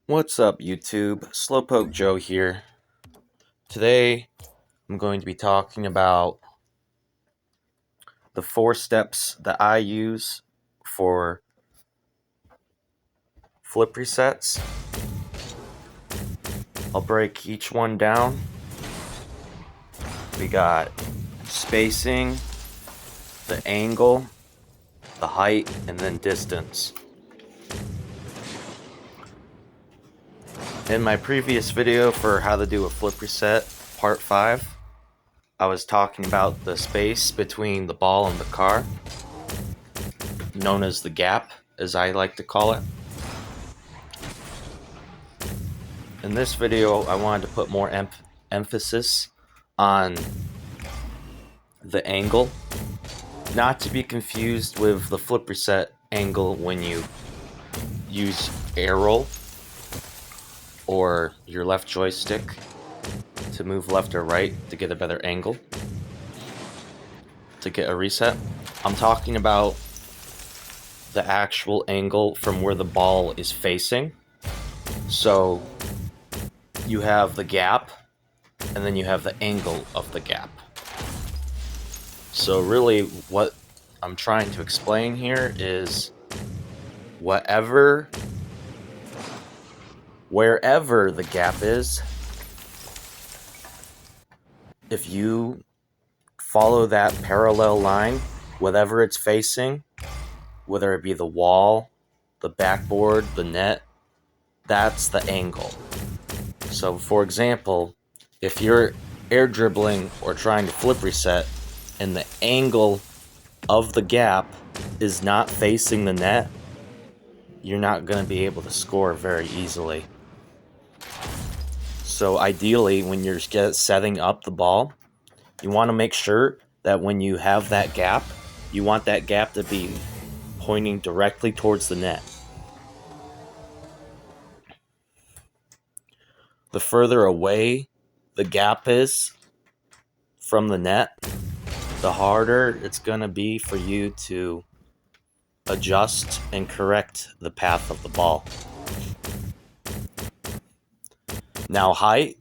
What's up, YouTube? Slowpoke Joe here. Today, I'm going to be talking about the 4 steps that I use for flip resets. I'll break each one down. We got spacing, the angle, the height, and then distance. In my previous video for how to do a flip reset, part 5, I was talking about the space between the ball and the car, known as the gap, as I like to call it. In this video, I wanted to put more emphasis on the angle, not to be confused with the flip reset angle when you use air roll or your left joystick to move left or right to get a better angle to get a reset. I'm talking about the actual angle from where the ball is facing. So you have the gap, and then you have the angle of the gap. So really what I'm trying to explain here is wherever the gap is, if you follow that parallel line, whatever it's facing, whether it be the wall, the backboard, the net, that's the angle. So for example, if you're air dribbling or trying to flip reset and the angle of the gap is not facing the net, you're not going to be able to score very easily. So ideally, when you're setting up the ball, you want to make sure that when you have that gap, you want that gap to be pointing directly towards the net. The further away the gap is from the net, the harder it's going to be for you to adjust and correct the path of the ball. Now, height.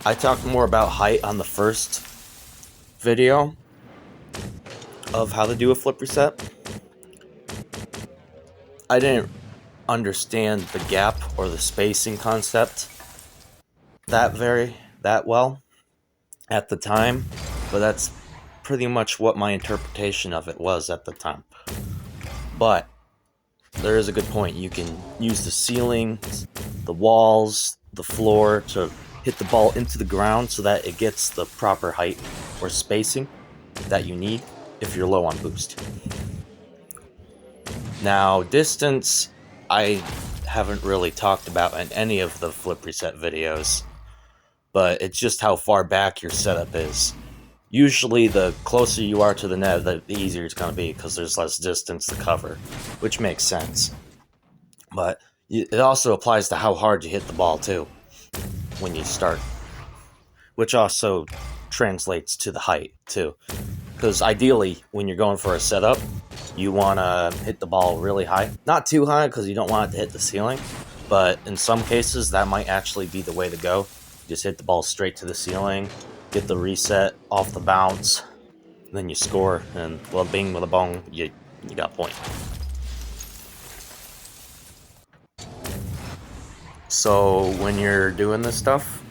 I talked more about height on the first video of how to do a flip reset. I didn't understand the gap or the spacing concept that well at the time, but that's pretty much what my interpretation of it was at the time. But there is a good point. You can use the ceiling, the walls, the floor to hit the ball into the ground so that it gets the proper height or spacing that you need if you're low on boost. Now, distance, I haven't really talked about in any of the flip reset videos, but it's just how far back your setup is. Usually, the closer you are to the net, the easier it's going to be because there's less distance to cover, which makes sense. But it also applies to how hard you hit the ball, too, when you start, which also translates to the height, too. Because ideally, when you're going for a setup, you want to hit the ball really high. Not too high because you don't want it to hit the ceiling, but in some cases, that might actually be the way to go. Just hit the ball straight to the ceiling, get the reset off the bounce, then you score, and well, bing with a bong, you got point. So when you're doing this stuff,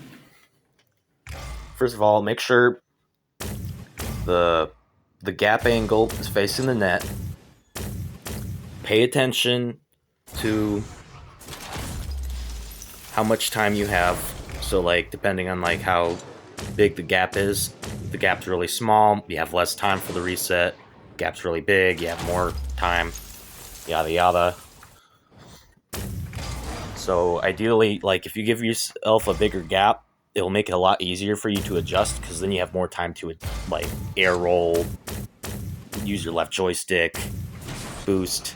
first of all, make sure the gap angle is facing the net. Pay attention to how much time you have. So like depending on like how big the gap is, if the gap's really small, you have less time for the reset. Gap's really big, you have more time, yada yada. So ideally, like if you give yourself a bigger gap, it'll make it a lot easier for you to adjust because then you have more time to like air roll, use your left joystick, boost.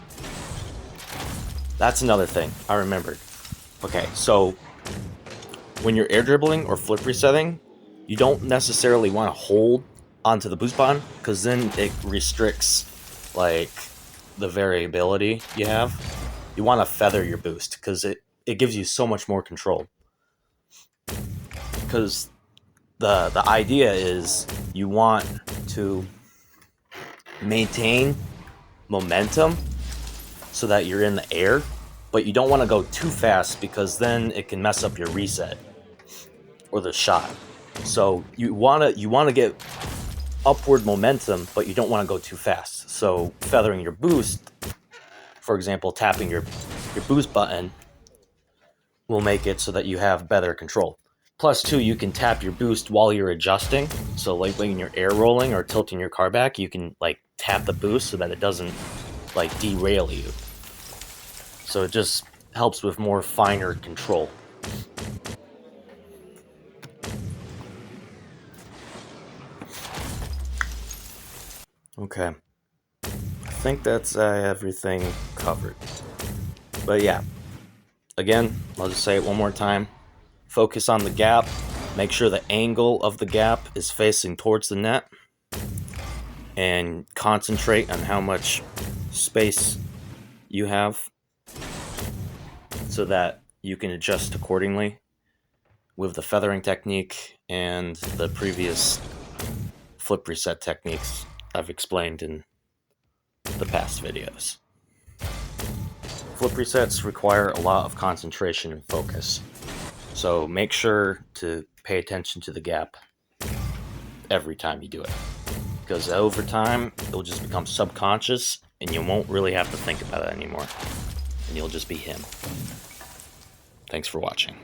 That's another thing I remembered. Okay, so when you're air dribbling or flip resetting, you don't necessarily want to hold onto the boost button because then it restricts like the variability you have. You want to feather your boost because it gives you so much more control. Because the idea is you want to maintain momentum so that you're in the air, but you don't want to go too fast because then it can mess up your reset or the shot. So you want to get upward momentum, but you don't want to go too fast. So feathering your boost, for example, tapping your boost button will make it so that you have better control. Plus, too, you can tap your boost while you're adjusting. So, like when you're air rolling or tilting your car back, you can like tap the boost so that it doesn't like derail you. So it just helps with more finer control. Okay, I think that's everything covered. But yeah, again, I'll just say it one more time. Focus on the gap. Make sure the angle of the gap is facing towards the net. And concentrate on how much space you have so that you can adjust accordingly with the feathering technique and the previous flip reset techniques I've explained in the past videos. Flip resets require a lot of concentration and focus. So make sure to pay attention to the gap every time you do it. Because over time, it'll just become subconscious and you won't really have to think about it anymore. And you'll just be him. Thanks for watching.